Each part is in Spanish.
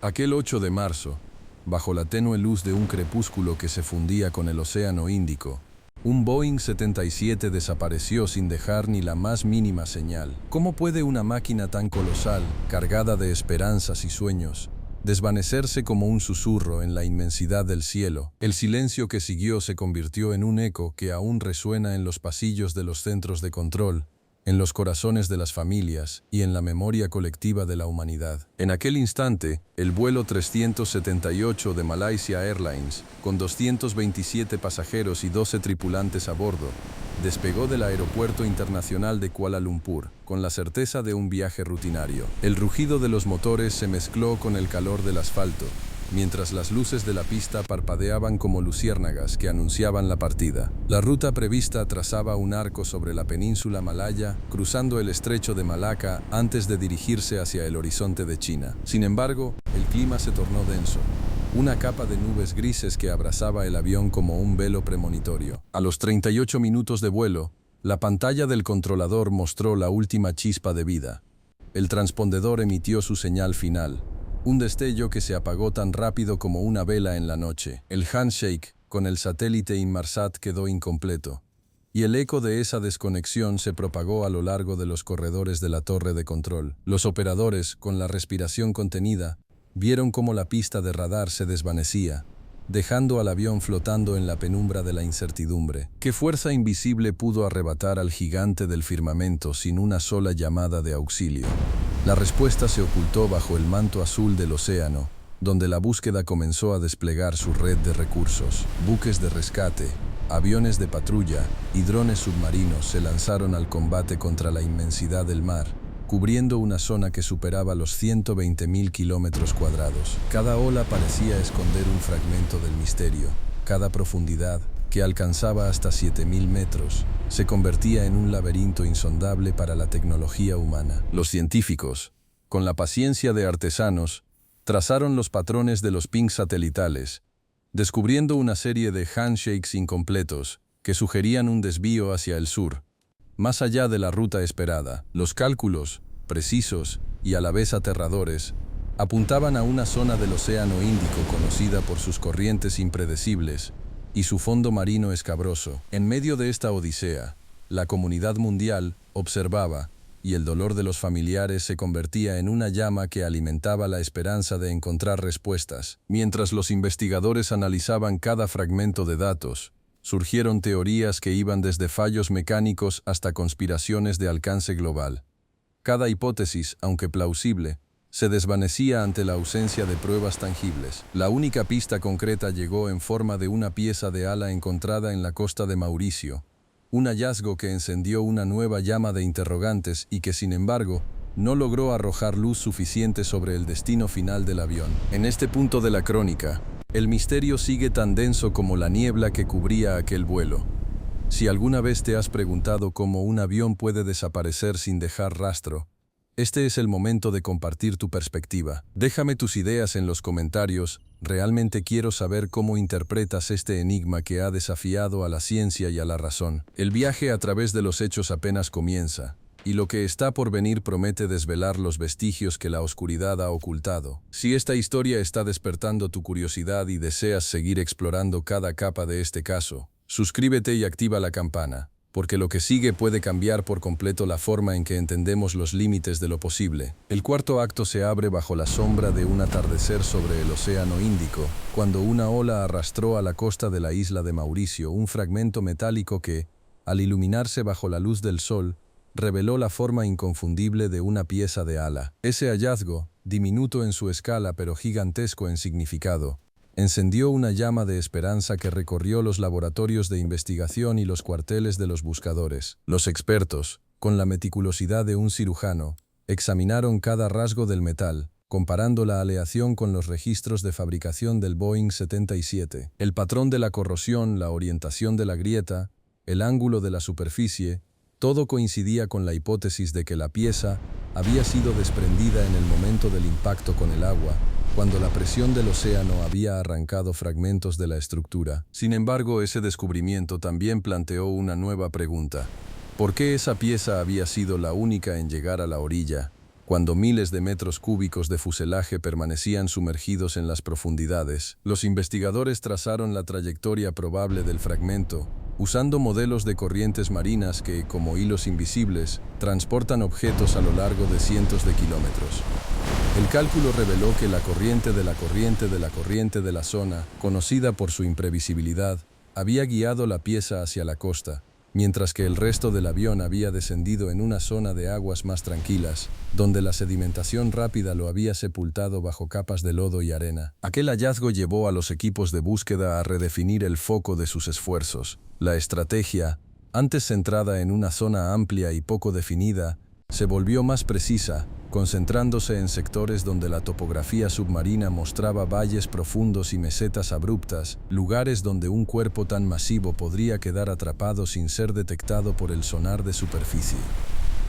Aquel 8 de marzo, bajo la tenue luz de un crepúsculo que se fundía con el Océano Índico, un Boeing 77 desapareció sin dejar ni la más mínima señal. ¿Cómo puede una máquina tan colosal, cargada de esperanzas y sueños, desvanecerse como un susurro en la inmensidad del cielo? El silencio que siguió se convirtió en un eco que aún resuena en los pasillos de los centros de control, en los corazones de las familias y en la memoria colectiva de la humanidad. En aquel instante, el vuelo 378 de Malaysia Airlines, con 227 pasajeros y 12 tripulantes a bordo, despegó del Aeropuerto Internacional de Kuala Lumpur, con la certeza de un viaje rutinario. El rugido de los motores se mezcló con el calor del asfalto, mientras las luces de la pista parpadeaban como luciérnagas que anunciaban la partida. La ruta prevista trazaba un arco sobre la península malaya, cruzando el estrecho de Malaca antes de dirigirse hacia el horizonte de China. Sin embargo, el clima se tornó denso. Una capa de nubes grises que abrazaba el avión como un velo premonitorio. A los 38 minutos de vuelo, la pantalla del controlador mostró la última chispa de vida. El transpondedor emitió su señal final, un destello que se apagó tan rápido como una vela en la noche. El handshake con el satélite Inmarsat quedó incompleto, y el eco de esa desconexión se propagó a lo largo de los corredores de la torre de control. Los operadores, con la respiración contenida, vieron cómo la pista de radar se desvanecía, dejando al avión flotando en la penumbra de la incertidumbre. ¿Qué fuerza invisible pudo arrebatar al gigante del firmamento sin una sola llamada de auxilio? La respuesta se ocultó bajo el manto azul del océano, donde la búsqueda comenzó a desplegar su red de recursos. Buques de rescate, aviones de patrulla y drones submarinos se lanzaron al combate contra la inmensidad del mar, cubriendo una zona que superaba los 120.000 kilómetros cuadrados. Cada ola parecía esconder un fragmento del misterio. Cada profundidad, que alcanzaba hasta 7.000 metros, se convertía en un laberinto insondable para la tecnología humana. Los científicos, con la paciencia de artesanos, trazaron los patrones de los pings satelitales, descubriendo una serie de handshakes incompletos que sugerían un desvío hacia el sur, más allá de la ruta esperada. Los cálculos, precisos y a la vez aterradores, apuntaban a una zona del Océano Índico conocida por sus corrientes impredecibles y su fondo marino escabroso. En medio de esta odisea, la comunidad mundial observaba, y el dolor de los familiares se convertía en una llama que alimentaba la esperanza de encontrar respuestas. Mientras los investigadores analizaban cada fragmento de datos, surgieron teorías que iban desde fallos mecánicos hasta conspiraciones de alcance global. Cada hipótesis, aunque plausible, se desvanecía ante la ausencia de pruebas tangibles. La única pista concreta llegó en forma de una pieza de ala encontrada en la costa de Mauricio, un hallazgo que encendió una nueva llama de interrogantes y que, sin embargo, no logró arrojar luz suficiente sobre el destino final del avión. En este punto de la crónica, el misterio sigue tan denso como la niebla que cubría aquel vuelo. Si alguna vez te has preguntado cómo un avión puede desaparecer sin dejar rastro, este es el momento de compartir tu perspectiva. Déjame tus ideas en los comentarios. Realmente quiero saber cómo interpretas este enigma que ha desafiado a la ciencia y a la razón. El viaje a través de los hechos apenas comienza, y lo que está por venir promete desvelar los vestigios que la oscuridad ha ocultado. Si esta historia está despertando tu curiosidad y deseas seguir explorando cada capa de este caso, suscríbete y activa la campana, porque lo que sigue puede cambiar por completo la forma en que entendemos los límites de lo posible. El cuarto acto se abre bajo la sombra de un atardecer sobre el Océano Índico, cuando una ola arrastró a la costa de la isla de Mauricio un fragmento metálico que, al iluminarse bajo la luz del sol, reveló la forma inconfundible de una pieza de ala. Ese hallazgo, diminuto en su escala pero gigantesco en significado, encendió una llama de esperanza que recorrió los laboratorios de investigación y los cuarteles de los buscadores. Los expertos, con la meticulosidad de un cirujano, examinaron cada rasgo del metal, comparando la aleación con los registros de fabricación del Boeing 77. El patrón de la corrosión, la orientación de la grieta, el ángulo de la superficie, todo coincidía con la hipótesis de que la pieza había sido desprendida en el momento del impacto con el agua, cuando la presión del océano había arrancado fragmentos de la estructura. Sin embargo, ese descubrimiento también planteó una nueva pregunta. ¿Por qué esa pieza había sido la única en llegar a la orilla, cuando miles de metros cúbicos de fuselaje permanecían sumergidos en las profundidades. Los investigadores trazaron la trayectoria probable del fragmento, usando modelos de corrientes marinas que, como hilos invisibles, transportan objetos a lo largo de cientos de kilómetros. El cálculo reveló que la corriente de la corriente de la corriente de la zona, conocida por su imprevisibilidad, había guiado la pieza hacia la costa, mientras que el resto del avión había descendido en una zona de aguas más tranquilas, donde la sedimentación rápida lo había sepultado bajo capas de lodo y arena. Aquel hallazgo llevó a los equipos de búsqueda a redefinir el foco de sus esfuerzos. La estrategia, antes centrada en una zona amplia y poco definida, se volvió más precisa, concentrándose en sectores donde la topografía submarina mostraba valles profundos y mesetas abruptas, lugares donde un cuerpo tan masivo podría quedar atrapado sin ser detectado por el sonar de superficie.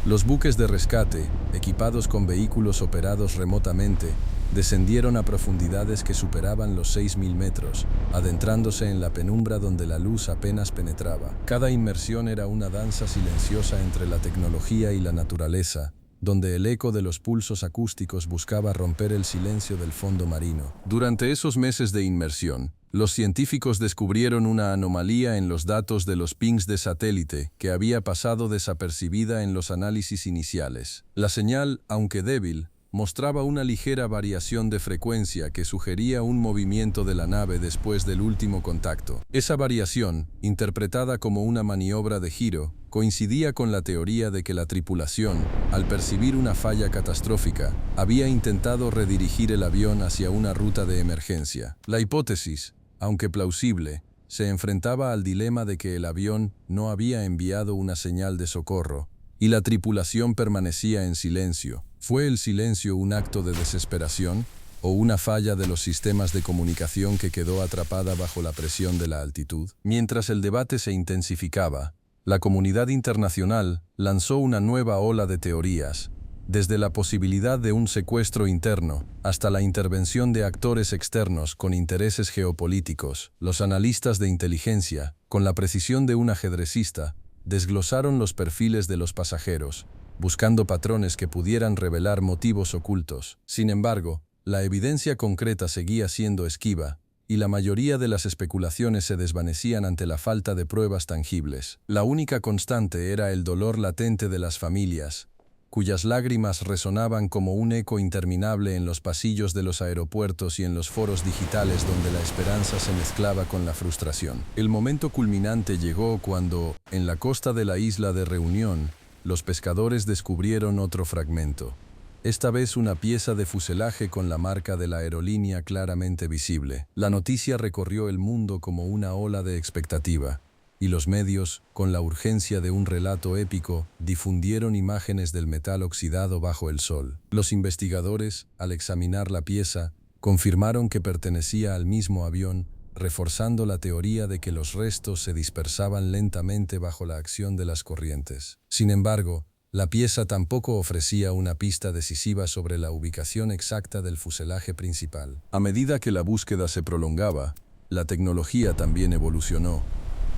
Los buques de rescate, equipados con vehículos operados remotamente, descendieron a profundidades que superaban los 6.000 metros, adentrándose en la penumbra donde la luz apenas penetraba. Cada inmersión era una danza silenciosa entre la tecnología y la naturaleza, donde el eco de los pulsos acústicos buscaba romper el silencio del fondo marino. Durante esos meses de inmersión, los científicos descubrieron una anomalía en los datos de los pings de satélite que había pasado desapercibida en los análisis iniciales. La señal, aunque débil, mostraba una ligera variación de frecuencia que sugería un movimiento de la nave después del último contacto. Esa variación, interpretada como una maniobra de giro, coincidía con la teoría de que la tripulación, al percibir una falla catastrófica, había intentado redirigir el avión hacia una ruta de emergencia. La hipótesis, aunque plausible, se enfrentaba al dilema de que el avión no había enviado una señal de socorro, y la tripulación permanecía en silencio. ¿Fue el silencio un acto de desesperación o una falla de los sistemas de comunicación que quedó atrapada bajo la presión de la altitud? Mientras el debate se intensificaba, la comunidad internacional lanzó una nueva ola de teorías, desde la posibilidad de un secuestro interno hasta la intervención de actores externos con intereses geopolíticos. Los analistas de inteligencia, con la precisión de un ajedrecista, desglosaron los perfiles de los pasajeros, buscando patrones que pudieran revelar motivos ocultos. Sin embargo, la evidencia concreta seguía siendo esquiva, y la mayoría de las especulaciones se desvanecían ante la falta de pruebas tangibles. La única constante era el dolor latente de las familias, cuyas lágrimas resonaban como un eco interminable en los pasillos de los aeropuertos y en los foros digitales donde la esperanza se mezclaba con la frustración. El momento culminante llegó cuando, en la costa de la isla de Reunión, los pescadores descubrieron otro fragmento. Esta vez una pieza de fuselaje con la marca de la aerolínea claramente visible. La noticia recorrió el mundo como una ola de expectativa, y los medios, con la urgencia de un relato épico, difundieron imágenes del metal oxidado bajo el sol. Los investigadores, al examinar la pieza, confirmaron que pertenecía al mismo avión, reforzando la teoría de que los restos se dispersaban lentamente bajo la acción de las corrientes. Sin embargo, la pieza tampoco ofrecía una pista decisiva sobre la ubicación exacta del fuselaje principal. A medida que la búsqueda se prolongaba, la tecnología también evolucionó.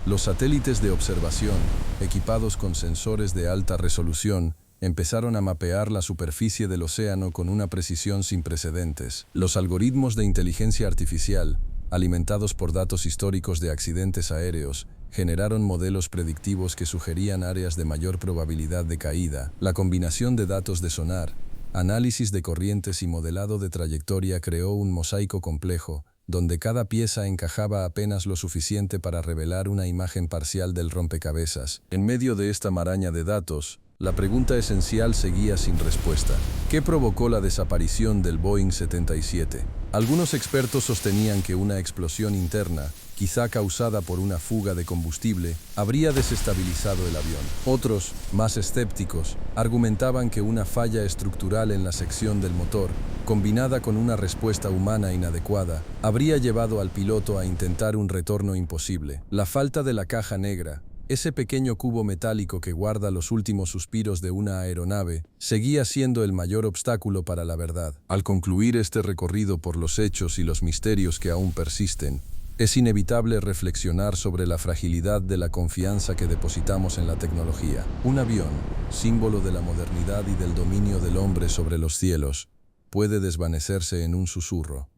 Los satélites de observación, equipados con sensores de alta resolución, empezaron a mapear la superficie del océano con una precisión sin precedentes. Los algoritmos de inteligencia artificial, alimentados por datos históricos de accidentes aéreos, generaron modelos predictivos que sugerían áreas de mayor probabilidad de caída. La combinación de datos de sonar, análisis de corrientes y modelado de trayectoria creó un mosaico complejo, donde cada pieza encajaba apenas lo suficiente para revelar una imagen parcial del rompecabezas. En medio de esta maraña de datos, la pregunta esencial seguía sin respuesta. ¿Qué provocó la desaparición del Boeing 77? Algunos expertos sostenían que una explosión interna, quizá causada por una fuga de combustible, habría desestabilizado el avión. Otros, más escépticos, argumentaban que una falla estructural en la sección del motor, combinada con una respuesta humana inadecuada, habría llevado al piloto a intentar un retorno imposible. La falta de la caja negra, ese pequeño cubo metálico que guarda los últimos suspiros de una aeronave, seguía siendo el mayor obstáculo para la verdad. Al concluir este recorrido por los hechos y los misterios que aún persisten, Es inevitable reflexionar sobre la fragilidad de la confianza que depositamos en la tecnología. Un avión, símbolo de la modernidad y del dominio del hombre sobre los cielos, puede desvanecerse en un susurro,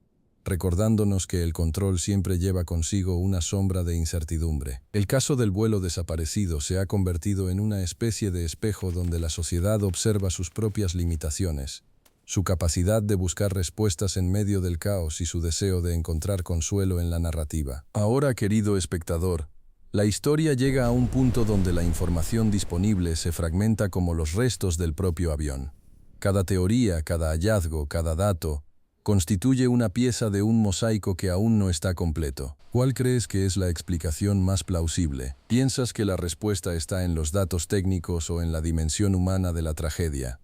recordándonos que el control siempre lleva consigo una sombra de incertidumbre. El caso del vuelo desaparecido se ha convertido en una especie de espejo donde la sociedad observa sus propias limitaciones, su capacidad de buscar respuestas en medio del caos y su deseo de encontrar consuelo en la narrativa. Ahora, querido espectador, la historia llega a un punto donde la información disponible se fragmenta como los restos del propio avión. Cada teoría, cada hallazgo, cada dato, constituye una pieza de un mosaico que aún no está completo. ¿Cuál crees que es la explicación más plausible? ¿Piensas que la respuesta está en los datos técnicos o en la dimensión humana de la tragedia?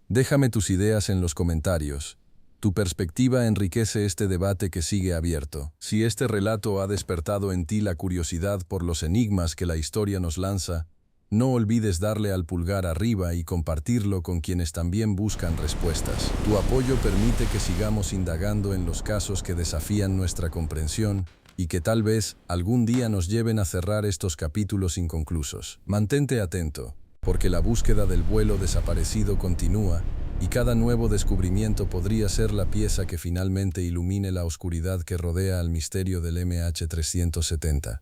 Déjame tus ideas en los comentarios. Tu perspectiva enriquece este debate que sigue abierto. Si este relato ha despertado en ti la curiosidad por los enigmas que la historia nos lanza, no olvides darle al pulgar arriba y compartirlo con quienes también buscan respuestas. Tu apoyo permite que sigamos indagando en los casos que desafían nuestra comprensión y que tal vez algún día nos lleven a cerrar estos capítulos inconclusos. Mantente atento, porque la búsqueda del vuelo desaparecido continúa y cada nuevo descubrimiento podría ser la pieza que finalmente ilumine la oscuridad que rodea al misterio del MH370.